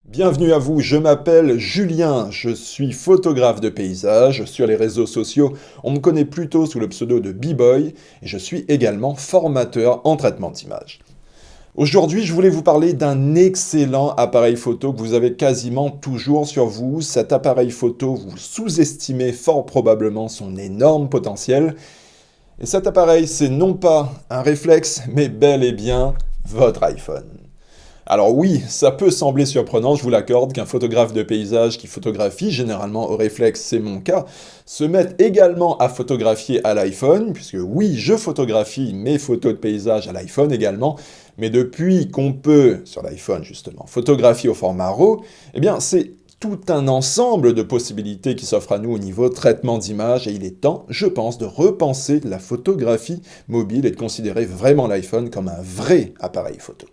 Bienvenue à vous, je m'appelle Julien, je suis photographe de paysage. Sur les réseaux sociaux, on me connaît plutôt sous le pseudo de B-Boy et je suis également formateur en traitement d'image. Aujourd'hui, je voulais vous parler d'un excellent appareil photo que vous avez quasiment toujours sur vous. Cet appareil photo, vous sous-estimez fort probablement son énorme potentiel. Et cet appareil, c'est non pas un réflexe, mais bel et bien votre iPhone. Alors oui, ça peut sembler surprenant, je vous l'accorde, qu'un photographe de paysage qui photographie, généralement au réflexe, c'est mon cas, se mette également à photographier à l'iPhone, puisque oui, je photographie mes photos de paysage à l'iPhone également, mais depuis qu'on peut, sur l'iPhone justement, photographier au format RAW, eh bien c'est tout un ensemble de possibilités qui s'offrent à nous au niveau traitement d'image, et il est temps, je pense, de repenser la photographie mobile et de considérer vraiment l'iPhone comme un vrai appareil photo.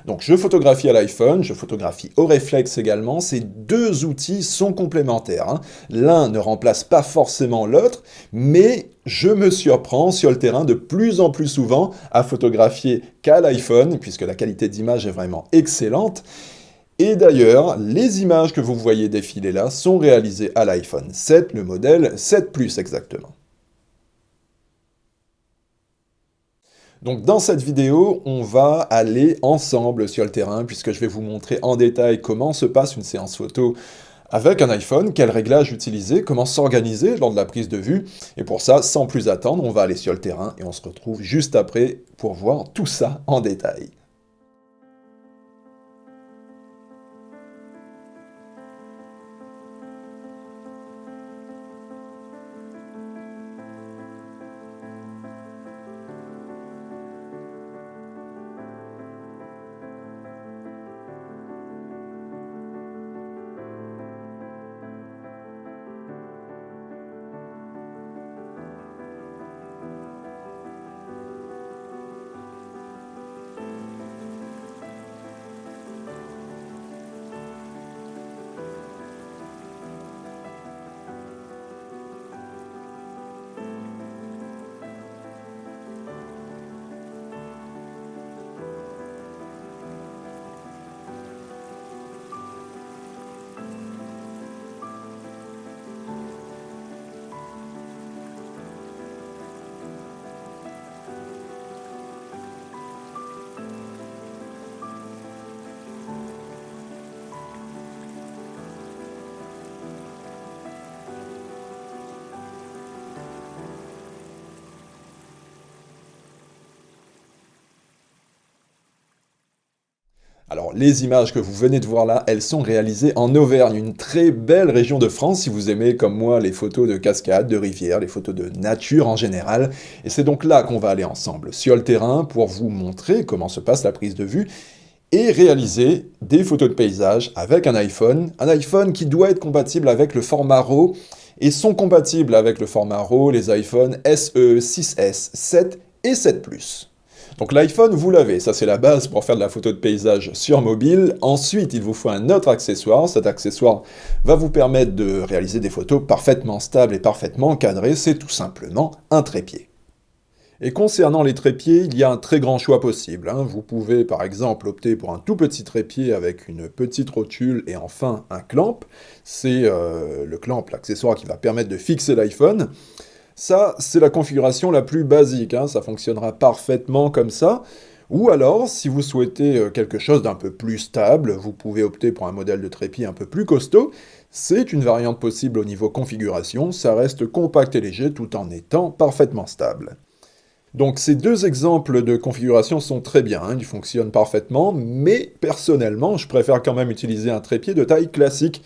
Donc je photographie à l'iPhone, je photographie au réflexe également, ces deux outils sont complémentaires, hein. L'un ne remplace pas forcément l'autre, mais je me surprends sur le terrain de plus en plus souvent à photographier qu'à l'iPhone, puisque la qualité d'image est vraiment excellente. Et d'ailleurs, les images que vous voyez défiler là sont réalisées à l'iPhone 7, le modèle 7 Plus exactement. Donc dans cette vidéo, on va aller ensemble sur le terrain puisque je vais vous montrer en détail comment se passe une séance photo avec un iPhone, quels réglages utiliser, comment s'organiser lors de la prise de vue. Et pour ça, sans plus attendre, on va aller sur le terrain et on se retrouve juste après pour voir tout ça en détail. Alors, les images que vous venez de voir là, elles sont réalisées en Auvergne, une très belle région de France si vous aimez, comme moi, les photos de cascades, de rivières, les photos de nature en général. Et c'est donc là qu'on va aller ensemble, sur le terrain, pour vous montrer comment se passe la prise de vue et réaliser des photos de paysage avec un iPhone qui doit être compatible avec le format RAW, et sont compatibles avec le format RAW les iPhones SE, 6S, 7 et 7 Plus. Donc l'iPhone, vous l'avez, ça c'est la base pour faire de la photo de paysage sur mobile. Ensuite, il vous faut un autre accessoire. Cet accessoire va vous permettre de réaliser des photos parfaitement stables et parfaitement cadrées. C'est tout simplement un trépied. Et concernant les trépieds, il y a un très grand choix possible, hein. Vous pouvez par exemple opter pour un tout petit trépied avec une petite rotule et enfin un clamp. C'est le clamp, l'accessoire qui va permettre de fixer l'iPhone. Ça, c'est la configuration la plus basique, hein, ça fonctionnera parfaitement comme ça. Ou alors, si vous souhaitez quelque chose d'un peu plus stable, vous pouvez opter pour un modèle de trépied un peu plus costaud. C'est une variante possible au niveau configuration, ça reste compact et léger tout en étant parfaitement stable. Donc ces deux exemples de configuration sont très bien, hein, ils fonctionnent parfaitement, mais personnellement, je préfère quand même utiliser un trépied de taille classique.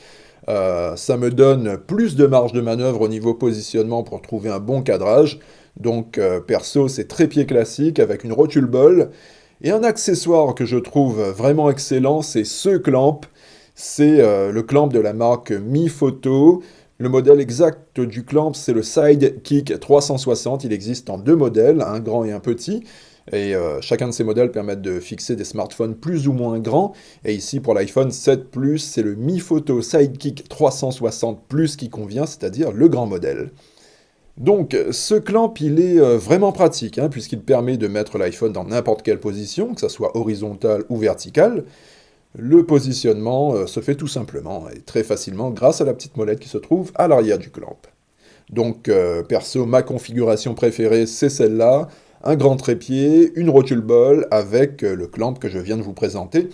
Ça me donne plus de marge de manœuvre au niveau positionnement pour trouver un bon cadrage. Donc perso, c'est trépied classique avec une rotule bol. Et un accessoire que je trouve vraiment excellent, c'est ce clamp. C'est le clamp de la marque Mi Photo. Le modèle exact du clamp, c'est le Sidekick 360. Il existe en deux modèles, un grand et un petit. Et chacun de ces modèles permettent de fixer des smartphones plus ou moins grands. Et ici, pour l'iPhone 7 Plus, c'est le Mi Photo Sidekick 360 Plus qui convient, c'est-à-dire le grand modèle. Donc, ce clamp, il est vraiment pratique, hein, puisqu'il permet de mettre l'iPhone dans n'importe quelle position, que ce soit horizontale ou verticale. Le positionnement se fait tout simplement et très facilement grâce à la petite molette qui se trouve à l'arrière du clamp. Donc, perso, ma configuration préférée, c'est celle-là. Un grand trépied, une rotule ball avec le clamp que je viens de vous présenter.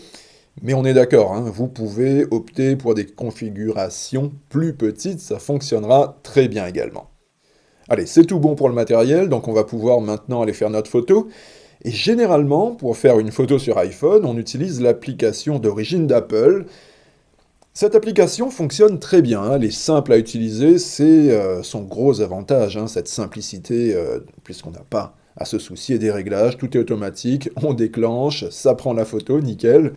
Mais on est d'accord, hein, vous pouvez opter pour des configurations plus petites, ça fonctionnera très bien également. Allez, c'est tout bon pour le matériel, donc on va pouvoir maintenant aller faire notre photo. Et généralement, pour faire une photo sur iPhone, on utilise l'application d'origine d'Apple. Cette application fonctionne très bien, hein, elle est simple à utiliser, c'est son gros avantage, hein, cette simplicité, puisqu'on n'a pas à se soucier des réglages, tout est automatique, on déclenche, ça prend la photo, nickel.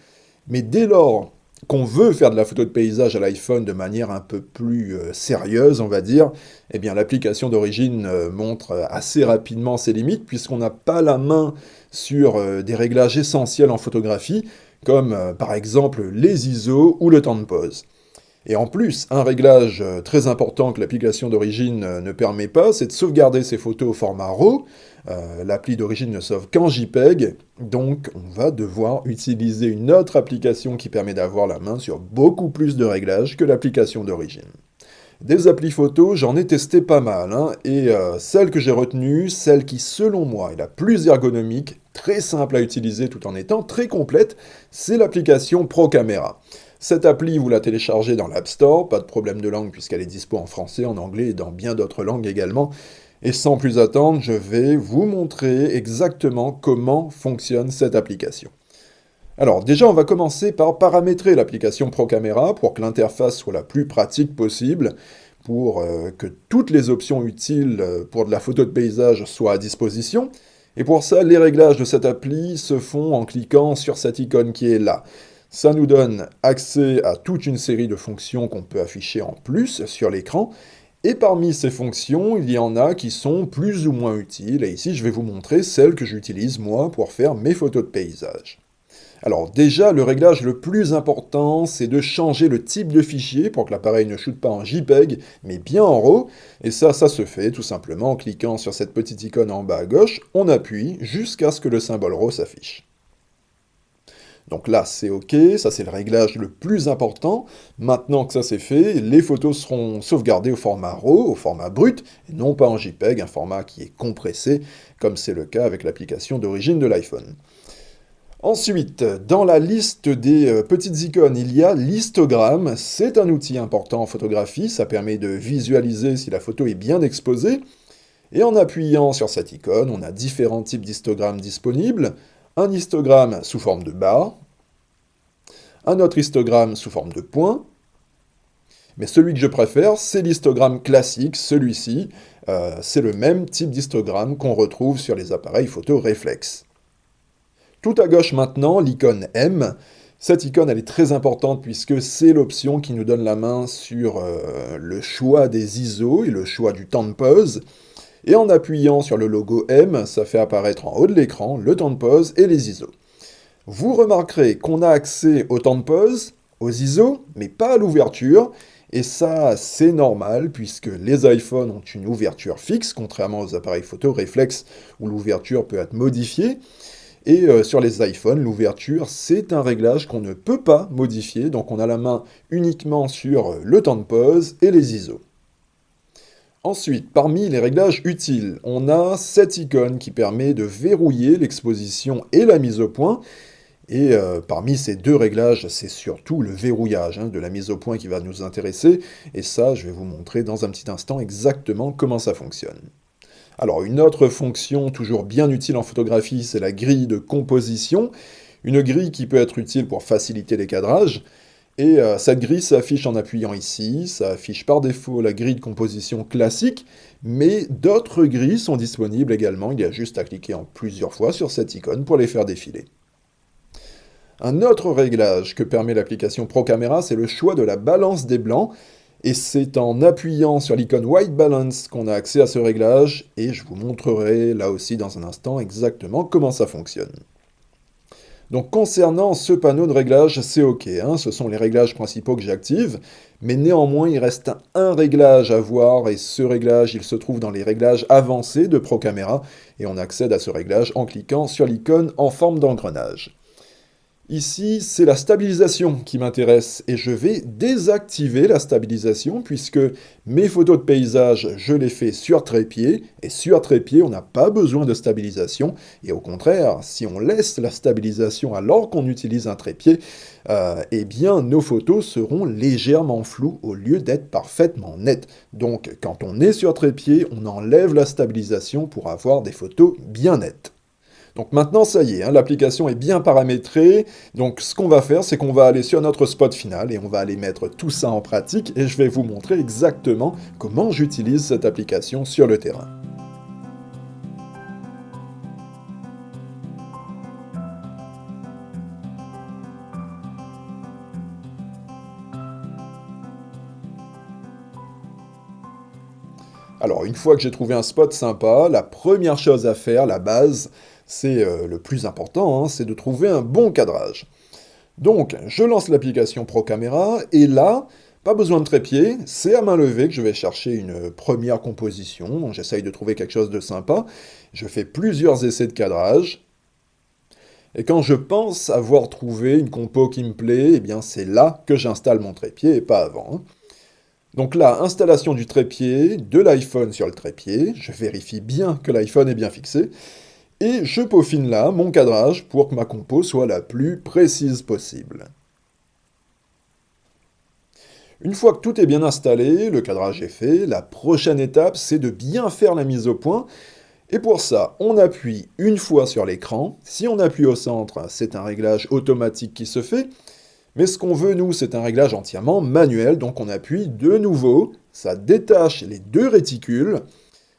Mais dès lors qu'on veut faire de la photo de paysage à l'iPhone de manière un peu plus sérieuse, on va dire, eh bien l'application d'origine montre assez rapidement ses limites, puisqu'on n'a pas la main sur des réglages essentiels en photographie, comme par exemple les ISO ou le temps de pause. Et en plus, un réglage très important que l'application d'origine ne permet pas, c'est de sauvegarder ses photos au format RAW. L'appli d'origine ne sauve qu'en JPEG, donc on va devoir utiliser une autre application qui permet d'avoir la main sur beaucoup plus de réglages que l'application d'origine. Des applis photo, j'en ai testé pas mal, hein, et celle que j'ai retenue, celle qui selon moi est la plus ergonomique, très simple à utiliser tout en étant très complète, c'est l'application ProCamera. Cette appli, vous la téléchargez dans l'App Store, pas de problème de langue puisqu'elle est dispo en français, en anglais et dans bien d'autres langues également. Et sans plus attendre, je vais vous montrer exactement comment fonctionne cette application. Alors déjà, on va commencer par paramétrer l'application ProCamera pour que l'interface soit la plus pratique possible, pour que toutes les options utiles pour de la photo de paysage soient à disposition. Et pour ça, les réglages de cette appli se font en cliquant sur cette icône qui est là. Ça nous donne accès à toute une série de fonctions qu'on peut afficher en plus sur l'écran. Et parmi ces fonctions, il y en a qui sont plus ou moins utiles. Et ici, je vais vous montrer celles que j'utilise moi pour faire mes photos de paysage. Alors déjà, le réglage le plus important, c'est de changer le type de fichier pour que l'appareil ne shoote pas en JPEG, mais bien en RAW. Et ça se fait tout simplement en cliquant sur cette petite icône en bas à gauche, on appuie jusqu'à ce que le symbole RAW s'affiche. Donc là, c'est OK, ça c'est le réglage le plus important. Maintenant que ça c'est fait, les photos seront sauvegardées au format RAW, au format brut, et non pas en JPEG, un format qui est compressé, comme c'est le cas avec l'application d'origine de l'iPhone. Ensuite, dans la liste des petites icônes, il y a l'histogramme. C'est un outil important en photographie, ça permet de visualiser si la photo est bien exposée. Et en appuyant sur cette icône, on a différents types d'histogrammes disponibles. Un histogramme sous forme de barre, un autre histogramme sous forme de point, mais celui que je préfère, c'est l'histogramme classique, celui-ci. C'est le même type d'histogramme qu'on retrouve sur les appareils photo réflexes. Tout à gauche maintenant, l'icône M. Cette icône, elle est très importante puisque c'est l'option qui nous donne la main sur le choix des ISO et le choix du temps de pause. Et en appuyant sur le logo M, ça fait apparaître en haut de l'écran le temps de pause et les ISO. Vous remarquerez qu'on a accès au temps de pause, aux ISO, mais pas à l'ouverture. Et ça, c'est normal, puisque les iPhones ont une ouverture fixe, contrairement aux appareils photo réflexes où l'ouverture peut être modifiée. Et sur les iPhones, l'ouverture, c'est un réglage qu'on ne peut pas modifier, donc on a la main uniquement sur le temps de pause et les ISO. Ensuite, parmi les réglages utiles, on a cette icône qui permet de verrouiller l'exposition et la mise au point. Et parmi ces deux réglages, c'est surtout le verrouillage de la mise au point qui va nous intéresser. Et ça, je vais vous montrer dans un petit instant exactement comment ça fonctionne. Alors, une autre fonction toujours bien utile en photographie, c'est la grille de composition. Une grille qui peut être utile pour faciliter les cadrages. Et cette grille s'affiche en appuyant ici, ça affiche par défaut la grille de composition classique, mais d'autres grilles sont disponibles également, il y a juste à cliquer en plusieurs fois sur cette icône pour les faire défiler. Un autre réglage que permet l'application ProCamera, c'est le choix de la balance des blancs, et c'est en appuyant sur l'icône White Balance qu'on a accès à ce réglage, et je vous montrerai là aussi dans un instant exactement comment ça fonctionne. Donc concernant ce panneau de réglage, c'est OK, ce sont les réglages principaux que j'active, mais néanmoins il reste un réglage à voir, et ce réglage il se trouve dans les réglages avancés de ProCamera, et on accède à ce réglage en cliquant sur l'icône en forme d'engrenage. Ici, c'est la stabilisation qui m'intéresse et je vais désactiver la stabilisation puisque mes photos de paysage, je les fais sur trépied et sur trépied, on n'a pas besoin de stabilisation et au contraire, si on laisse la stabilisation alors qu'on utilise un trépied, eh bien nos photos seront légèrement floues au lieu d'être parfaitement nettes. Donc quand on est sur trépied, on enlève la stabilisation pour avoir des photos bien nettes. Donc maintenant, ça y est, hein, l'application est bien paramétrée. Donc ce qu'on va faire, c'est qu'on va aller sur notre spot final et on va aller mettre tout ça en pratique et je vais vous montrer exactement comment j'utilise cette application sur le terrain. Alors, une fois que j'ai trouvé un spot sympa, la première chose à faire, la base, c'est le plus important, hein, c'est de trouver un bon cadrage. Donc, je lance l'application ProCamera, et là, pas besoin de trépied, c'est à main levée que je vais chercher une première composition. Donc, j'essaye de trouver quelque chose de sympa. Je fais plusieurs essais de cadrage, et quand je pense avoir trouvé une compo qui me plaît, eh bien c'est là que j'installe mon trépied, et pas avant, hein. Donc là, installation du trépied, de l'iPhone sur le trépied, je vérifie bien que l'iPhone est bien fixé, et je peaufine là mon cadrage pour que ma compo soit la plus précise possible. Une fois que tout est bien installé, le cadrage est fait, la prochaine étape c'est de bien faire la mise au point, et pour ça, on appuie une fois sur l'écran, si on appuie au centre, c'est un réglage automatique qui se fait, mais ce qu'on veut, nous, c'est un réglage entièrement manuel, donc on appuie de nouveau, ça détache les deux réticules.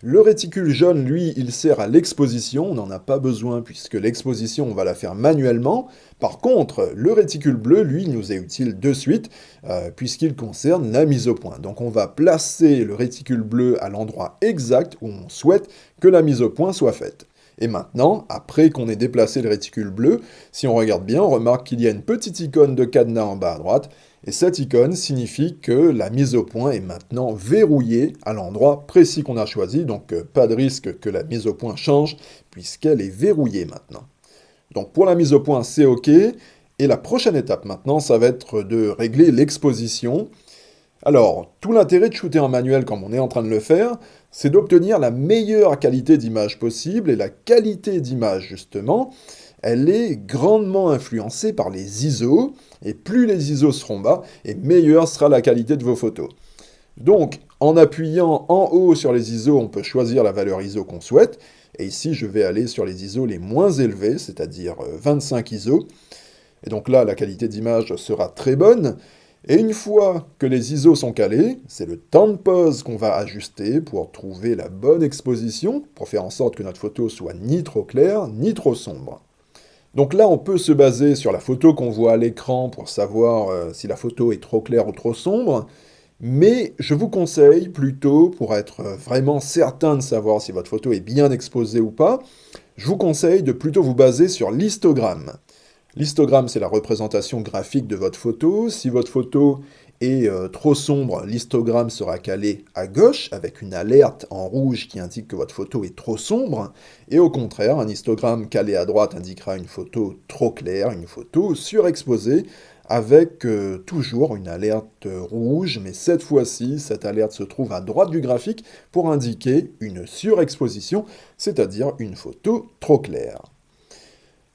Le réticule jaune, lui, il sert à l'exposition, on n'en a pas besoin puisque l'exposition, on va la faire manuellement. Par contre, le réticule bleu, lui, il nous est utile de suite puisqu'il concerne la mise au point. Donc on va placer le réticule bleu à l'endroit exact où on souhaite que la mise au point soit faite. Et maintenant, après qu'on ait déplacé le réticule bleu, si on regarde bien, on remarque qu'il y a une petite icône de cadenas en bas à droite, et cette icône signifie que la mise au point est maintenant verrouillée à l'endroit précis qu'on a choisi, donc pas de risque que la mise au point change, puisqu'elle est verrouillée maintenant. Donc pour la mise au point, c'est OK, et la prochaine étape maintenant, ça va être de régler l'exposition. Alors, tout l'intérêt de shooter en manuel comme on est en train de le faire, c'est d'obtenir la meilleure qualité d'image possible, et la qualité d'image, justement, elle est grandement influencée par les ISO, et plus les ISO seront bas, et meilleure sera la qualité de vos photos. Donc, en appuyant en haut sur les ISO, on peut choisir la valeur ISO qu'on souhaite, et ici je vais aller sur les ISO les moins élevés, c'est-à-dire 25 ISO, et donc là la qualité d'image sera très bonne, et une fois que les ISO sont calés, c'est le temps de pause qu'on va ajuster pour trouver la bonne exposition, pour faire en sorte que notre photo soit ni trop claire, ni trop sombre. Donc là, on peut se baser sur la photo qu'on voit à l'écran pour savoir si la photo est trop claire ou trop sombre, mais je vous conseille plutôt, pour être vraiment certain de savoir si votre photo est bien exposée ou pas, je vous conseille de plutôt vous baser sur l'histogramme. L'histogramme, c'est la représentation graphique de votre photo. Si votre photo est trop sombre, l'histogramme sera calé à gauche, avec une alerte en rouge qui indique que votre photo est trop sombre. Et au contraire, un histogramme calé à droite indiquera une photo trop claire, une photo surexposée, avec toujours une alerte rouge, mais cette fois-ci, cette alerte se trouve à droite du graphique pour indiquer une surexposition, c'est-à-dire une photo trop claire.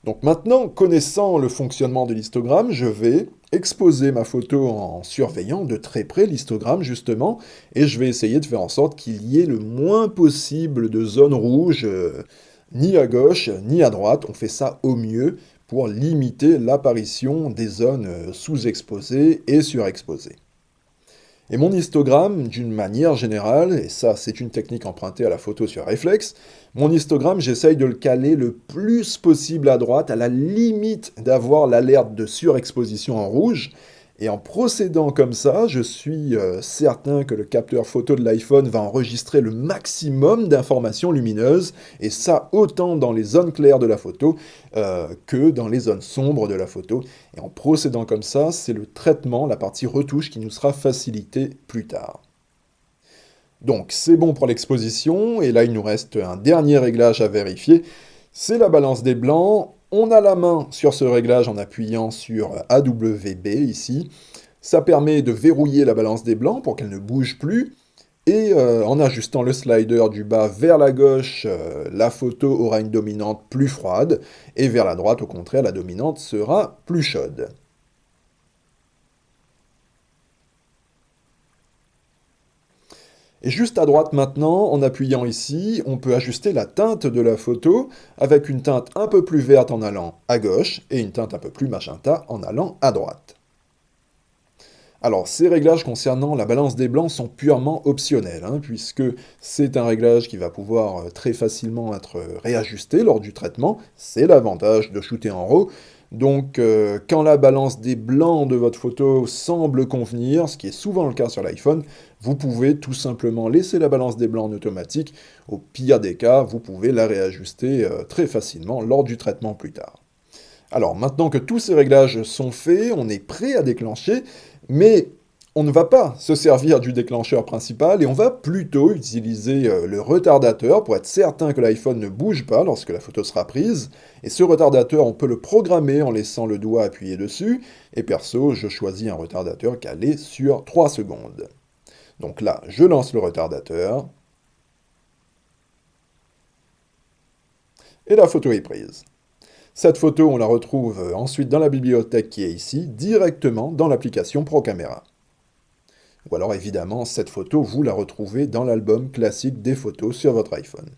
Donc maintenant, connaissant le fonctionnement de l'histogramme, je vais exposer ma photo en surveillant de très près l'histogramme justement, et je vais essayer de faire en sorte qu'il y ait le moins possible de zones rouges, ni à gauche, ni à droite. On fait ça au mieux pour limiter l'apparition des zones sous-exposées et surexposées. Et mon histogramme, d'une manière générale, et ça c'est une technique empruntée à la photo sur réflexe, mon histogramme j'essaye de le caler le plus possible à droite, à la limite d'avoir l'alerte de surexposition en rouge, et en procédant comme ça, je suis certain que le capteur photo de l'iPhone va enregistrer le maximum d'informations lumineuses, et ça autant dans les zones claires de la photo que dans les zones sombres de la photo. Et en procédant comme ça, c'est le traitement, la partie retouche qui nous sera facilitée plus tard. Donc c'est bon pour l'exposition, et là il nous reste un dernier réglage à vérifier, c'est la balance des blancs. On a la main sur ce réglage en appuyant sur AWB ici. Ça permet de verrouiller la balance des blancs pour qu'elle ne bouge plus. Et en ajustant le slider du bas vers la gauche, la photo aura une dominante plus froide. Et vers la droite, au contraire, la dominante sera plus chaude. Et juste à droite maintenant, en appuyant ici, on peut ajuster la teinte de la photo avec une teinte un peu plus verte en allant à gauche et une teinte un peu plus magenta en allant à droite. Alors, ces réglages concernant la balance des blancs sont purement optionnels, puisque c'est un réglage qui va pouvoir très facilement être réajusté lors du traitement. C'est l'avantage de shooter en RAW. Donc, quand la balance des blancs de votre photo semble convenir, ce qui est souvent le cas sur l'iPhone, vous pouvez tout simplement laisser la balance des blancs en automatique. Au pire des cas, vous pouvez la réajuster très facilement lors du traitement plus tard. Alors, maintenant que tous ces réglages sont faits, on est prêt à déclencher, mais on ne va pas se servir du déclencheur principal et on va plutôt utiliser le retardateur pour être certain que l'iPhone ne bouge pas lorsque la photo sera prise. Et ce retardateur, on peut le programmer en laissant le doigt appuyé dessus. Et perso, je choisis un retardateur calé sur 3 secondes. Donc là, je lance le retardateur. Et la photo est prise. Cette photo, on la retrouve ensuite dans la bibliothèque qui est ici, directement dans l'application ProCamera. Ou alors évidemment, cette photo, vous la retrouvez dans l'album classique des photos sur votre iPhone.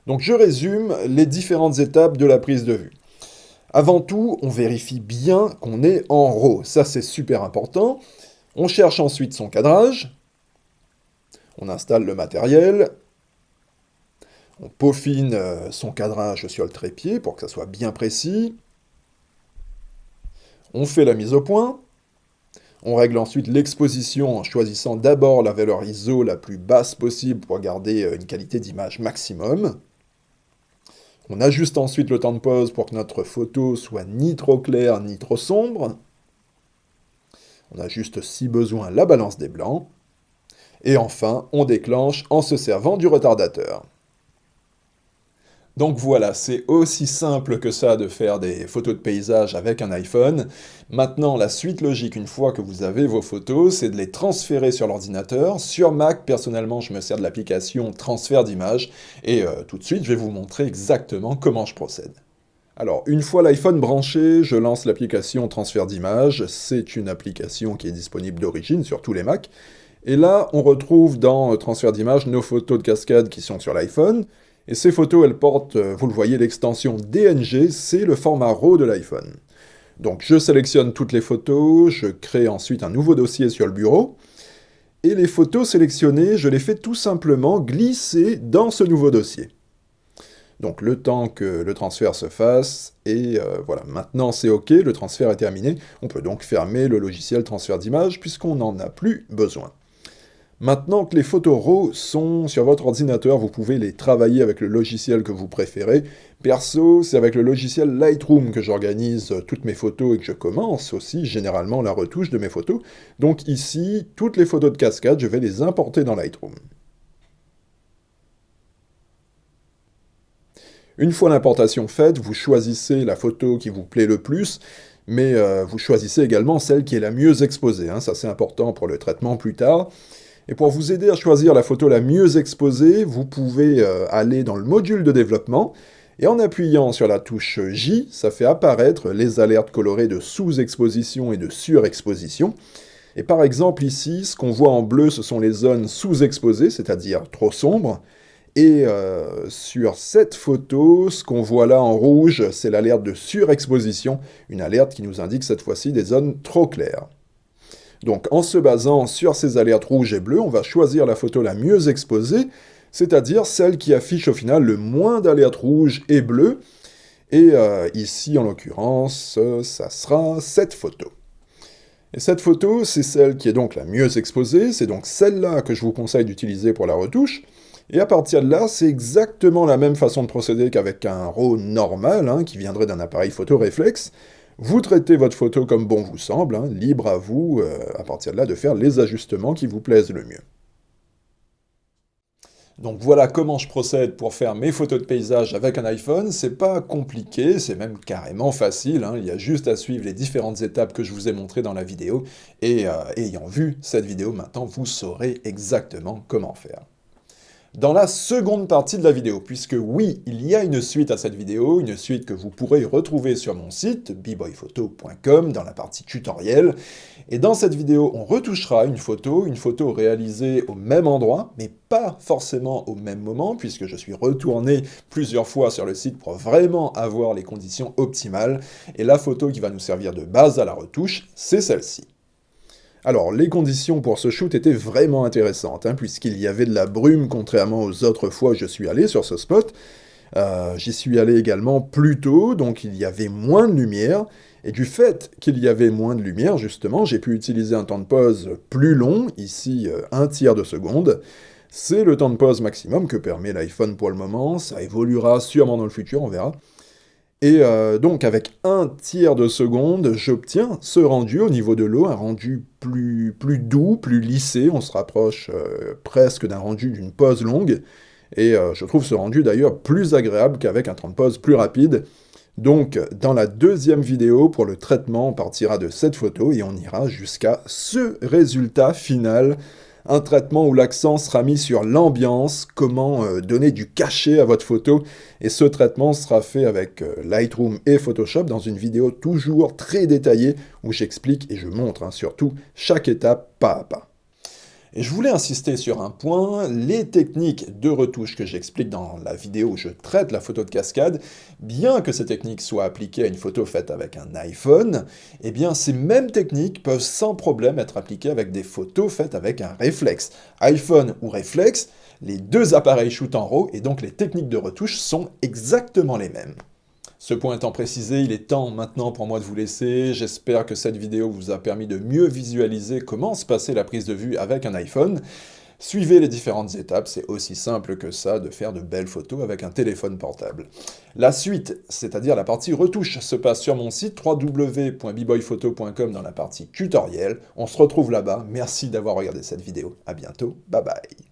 Donc je résume les différentes étapes de la prise de vue. Avant tout, on vérifie bien qu'on est en RAW. Ça, c'est super important. On cherche ensuite son cadrage. On installe le matériel. On peaufine son cadrage sur le trépied pour que ça soit bien précis. On fait la mise au point. On règle ensuite l'exposition en choisissant d'abord la valeur ISO la plus basse possible pour garder une qualité d'image maximum. On ajuste ensuite le temps de pause pour que notre photo soit ni trop claire ni trop sombre. On ajuste si besoin la balance des blancs. Et enfin, on déclenche en se servant du retardateur. Donc voilà, c'est aussi simple que ça de faire des photos de paysage avec un iPhone. Maintenant, la suite logique, une fois que vous avez vos photos, c'est de les transférer sur l'ordinateur. Sur Mac, personnellement, je me sers de l'application transfert d'images. Et tout de suite, je vais vous montrer exactement comment je procède. Alors, une fois l'iPhone branché, je lance l'application transfert d'images. C'est une application qui est disponible d'origine sur tous les Macs. Et là, on retrouve dans transfert d'images nos photos de cascade qui sont sur l'iPhone. Et ces photos, elles portent, vous le voyez, l'extension DNG, c'est le format RAW de l'iPhone. Donc je sélectionne toutes les photos, je crée ensuite un nouveau dossier sur le bureau, et les photos sélectionnées, je les fais tout simplement glisser dans ce nouveau dossier. Donc le temps que le transfert se fasse, et voilà, maintenant c'est OK, le transfert est terminé, on peut donc fermer le logiciel transfert d'image puisqu'on n'en a plus besoin. Maintenant que les photos RAW sont sur votre ordinateur, vous pouvez les travailler avec le logiciel que vous préférez. Perso, c'est avec le logiciel Lightroom que j'organise toutes mes photos et que je commence aussi généralement la retouche de mes photos. Donc ici, toutes les photos de cascade, je vais les importer dans Lightroom. Une fois l'importation faite, vous choisissez la photo qui vous plaît le plus, mais vous choisissez également celle qui est la mieux exposée. Ça c'est important pour le traitement plus tard. Et pour vous aider à choisir la photo la mieux exposée, vous pouvez aller dans le module de développement, et en appuyant sur la touche J, ça fait apparaître les alertes colorées de sous-exposition et de surexposition. Et par exemple ici, ce qu'on voit en bleu, ce sont les zones sous-exposées, c'est-à-dire trop sombres, et sur cette photo, ce qu'on voit là en rouge, c'est l'alerte de surexposition, une alerte qui nous indique cette fois-ci des zones trop claires. Donc en se basant sur ces alertes rouges et bleues, on va choisir la photo la mieux exposée, c'est-à-dire celle qui affiche au final le moins d'alertes rouges et bleues. Et ici, en l'occurrence, ça sera cette photo. Et cette photo, c'est celle qui est donc la mieux exposée, c'est donc celle-là que je vous conseille d'utiliser pour la retouche. Et à partir de là, c'est exactement la même façon de procéder qu'avec un RAW normal, qui viendrait d'un appareil photo réflexe. Vous traitez votre photo comme bon vous semble, libre à vous, à partir de là, de faire les ajustements qui vous plaisent le mieux. Donc voilà comment je procède pour faire mes photos de paysage avec un iPhone. C'est pas compliqué, c'est même carrément facile, hein. Il y a juste à suivre les différentes étapes que je vous ai montrées dans la vidéo. Et ayant vu cette vidéo, maintenant vous saurez exactement comment faire. Dans la seconde partie de la vidéo, puisque oui, il y a une suite à cette vidéo, une suite que vous pourrez retrouver sur mon site, bboyphoto.com, dans la partie tutoriel. Et dans cette vidéo, on retouchera une photo réalisée au même endroit, mais pas forcément au même moment, puisque je suis retourné plusieurs fois sur le site pour vraiment avoir les conditions optimales. Et la photo qui va nous servir de base à la retouche, c'est celle-ci. Alors, les conditions pour ce shoot étaient vraiment intéressantes, hein, puisqu'il y avait de la brume, contrairement aux autres fois où je suis allé sur ce spot. J'y suis allé également plus tôt, donc il y avait moins de lumière, et du fait qu'il y avait moins de lumière, justement, j'ai pu utiliser un temps de pause plus long, ici 1/3 de seconde. C'est le temps de pause maximum que permet l'iPhone pour le moment, ça évoluera sûrement dans le futur, on verra. Et donc avec 1/3 de seconde, j'obtiens ce rendu au niveau de l'eau, un rendu plus doux, plus lissé, on se rapproche presque d'un rendu d'une pause longue, et je trouve ce rendu d'ailleurs plus agréable qu'avec un temps de pause plus rapide. Donc dans la deuxième vidéo, pour le traitement, on partira de cette photo et on ira jusqu'à ce résultat final. Un traitement où l'accent sera mis sur l'ambiance, comment donner du cachet à votre photo, et ce traitement sera fait avec Lightroom et Photoshop dans une vidéo toujours très détaillée où j'explique et je montre surtout chaque étape pas à pas. Et je voulais insister sur un point, les techniques de retouche que j'explique dans la vidéo où je traite la photo de cascade, bien que ces techniques soient appliquées à une photo faite avec un iPhone, eh bien ces mêmes techniques peuvent sans problème être appliquées avec des photos faites avec un réflexe. iPhone ou réflexe, les deux appareils shootent en RAW et donc les techniques de retouche sont exactement les mêmes. Ce point étant précisé, il est temps maintenant pour moi de vous laisser. J'espère que cette vidéo vous a permis de mieux visualiser comment se passait la prise de vue avec un iPhone. Suivez les différentes étapes, c'est aussi simple que ça de faire de belles photos avec un téléphone portable. La suite, c'est-à-dire la partie retouche, se passe sur mon site www.bboyphoto.com dans la partie tutoriel. On se retrouve là-bas. Merci d'avoir regardé cette vidéo. À bientôt. Bye bye.